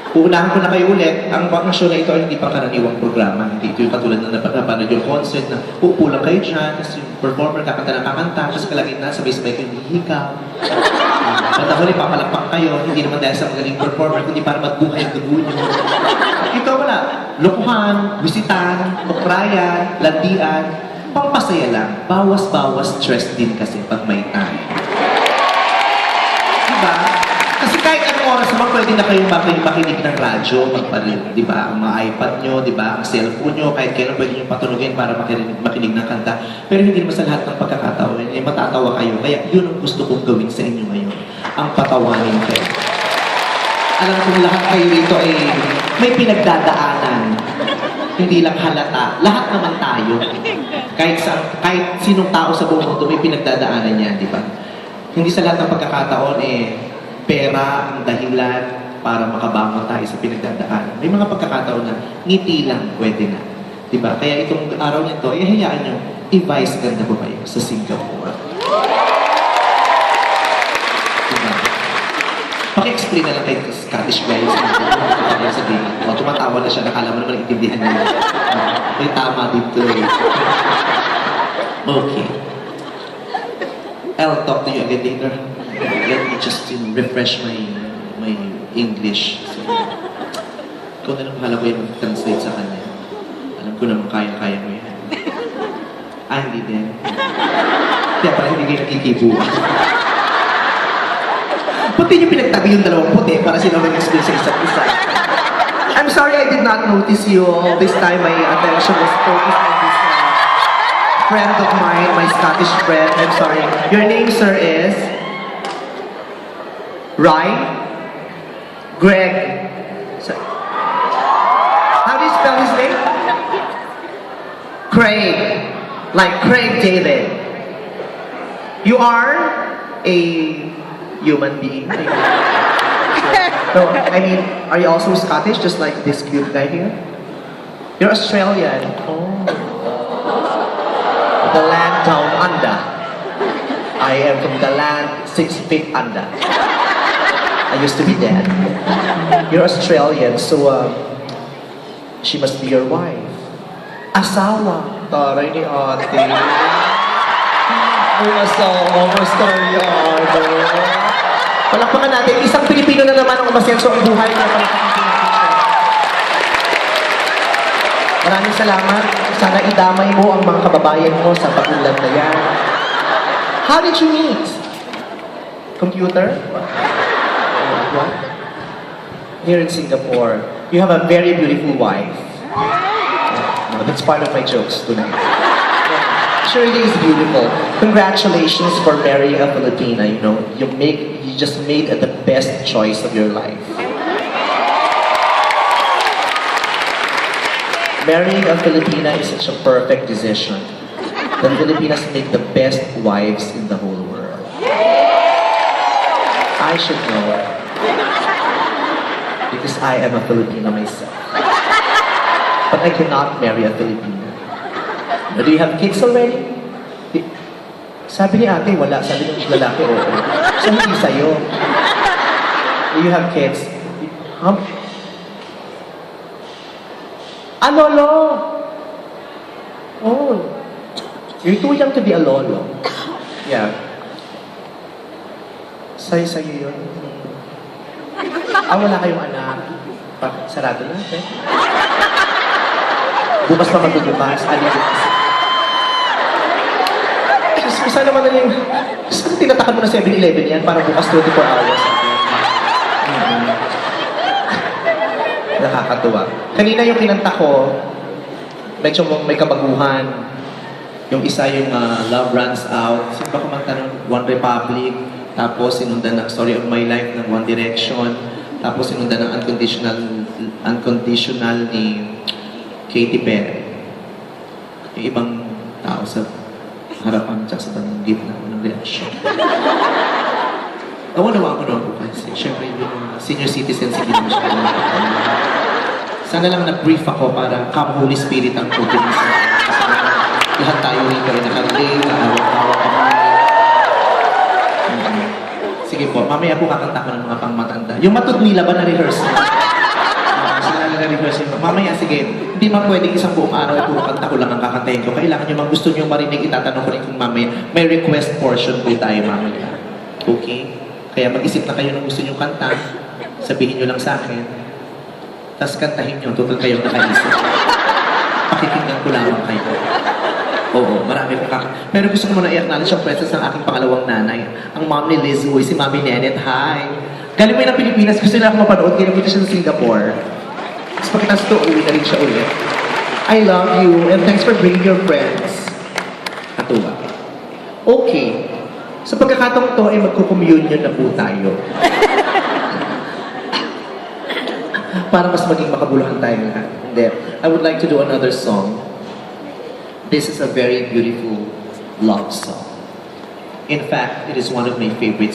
Uunahan ko na kayo ulit, ang mga show na ito ay hindi pang karaniwang programa. Hindi ito yung katulad na napapanood yung concert na uupo lang kayo dyan, tapos yung performer kakanta ng kakanta, tapos kalagitnaan sabay-sabay kayo hihikaw. Huli, papalakpak kayo, hindi naman dahil sa magaling performer, kundi para magbuhay ang dugo nyo. Ito wala, lokohan, bisitan, ukrayan, landian, pampasaya lang, bawas-bawas stress din kasi pag may time. Diba? Kasi kahit anong oras naman pwede na kayong makinig ng radyo, di ba? Ang mga iPad nyo, di ba? Ang cellphone nyo, kahit kailan pwede nyo patunugin para makinig ng kanta. Pero hindi naman sa lahat ng pagkakataon, eh, matatawa kayo. Kaya yun ang gusto kong gawin sa inyo ngayon. Ang patawanin kayo. Alam kong lahat kayo dito ay may pinagdadaanan. Hindi lang halata. Lahat naman tayo. Kahit sinong tao sa buong mundo may pinagdadaanan niya, di ba? Hindi sa lahat ng pagkakataon, pera ang dahilan para makabangon tayo sa pinagdadaanan. May mga pagkakataon na ngiti lang, pwede na. Diba? Kaya itong araw nito, hayaan nyo, i-vice ganda po kayo sa Singapore. Diba? Paki-explain na lang kay Scottish guys. Sabihin, tumatawa na siya, nakala mo naman intindihan niya. May tama dito eh. Okay. I'll talk to you again later. Let me just refresh my English. So, ikaw na lang bahala ko yung mag-translate sa kanya. Alam ko naman kaya-kaya mo yan. Hindi din. Kaya parang hindi kayo nakikibuha. Puti niyo pinagtabi yung dalawang puti para sila mag-explain sa isa't isa. I'm sorry I did not notice you all this time. My attention was focused on this friend of mine, my Scottish friend. I'm sorry. Your name, sir, is? Ryan? Greg? How do you spell his name? Craig. Like Craig David. You are a human being. No, I mean, are you also Scottish, just like this cute guy here? You're Australian. Oh. The land down under. I am from the land 6 feet under. I used to be dead. You're Australian, so she must be your wife. Asawa. Taray ni ate. Ang asawa, Australiano. Palakpakan natin, isang Pilipino na naman ang umasenso ang buhay niya. Maraming salamat. Sana idamay mo ang mga kababayan mo sa pag-ulan na yan. How did you meet? Computer? What? Here in Singapore, you have a very beautiful wife. No, that's part of my jokes tonight. Shirley is beautiful. Congratulations for marrying a Filipina. You know, you just made the best choice of your life. Marrying a Filipina is such a perfect decision. The Filipinas make the best wives in the whole world. I should know it. Because I am a Filipina myself. But I cannot marry a Filipina. Do you have kids already? Sabi ni ate, wala. Sabi ng lalaki, oo. So, hindi sa'yo. Do you have kids? A lolo! Oh. You're too young to be a lolo. Yeah. Sa'yo yun. Wala kayong anak. Sarado natin. Bukas pa magbubukas. Isa naman na yung... Tinatakan mo na 7-Eleven yan para bukas 24 hours. Nakakatuwa. Kanina yung kinanta ko, medyo may kabaguhan. Yung isa yung Love Runs Out. Sino ba kumanta ng One Republic? Tapos sinundan ng Story of My Life ng One Direction. Tapos sinundan ng Unconditional ni Katy Perry. Yung ibang tao sa harapan at sa gitna ng reaction. Nawa-nawa ako naman po kasi. Siyempre yung senior citizens hindi naman siya. Sana lang nag-brief ako para come Holy Spirit ang tutunin sa lahat tayo rito ay nakarelate, nakawag-tawag kami. Sige po, mamaya po kakanta ko ng mga pangmatanda. Yung matut nila ba na-rehearse? nare-request yun. Mamaya, sige. Hindi man pwedeng isang buong araw ay puro kanta ko lang ang kakantahin ko. Kailangan nyo mang gusto nyo marinig, itatanong ko rin kung mamaya. May request portion po tayo mamaya. Okay? Kaya mag-isip na kayo ng gusto nyo kanta. Sabihin nyo lang sa akin. Tapos kantahin nyo, total kayong nakaisip. Pakikinggan ko lamang kayo. Oo, marami kong pero gusto ko muna i-acknowledge ang presence ng aking pangalawang nanay. Ang mom ni Liz Uy, si Mami Nenet. Hi! Galing mo yun ng Pilipinas, gusto nila ako mapanood, kaya nakita siya sa Singapore. Tapos pagkatapos ito, uwi na rin siya ulit. I love you, and thanks for bringing your friends. Katuwa. Okay. Sa pagkakataong to, ay magkukommunion na po tayo. Para mas maging makabuluhan tayo lahat. And then, I would like to do another song. This is a very beautiful love song. In fact, it is one of my favorites.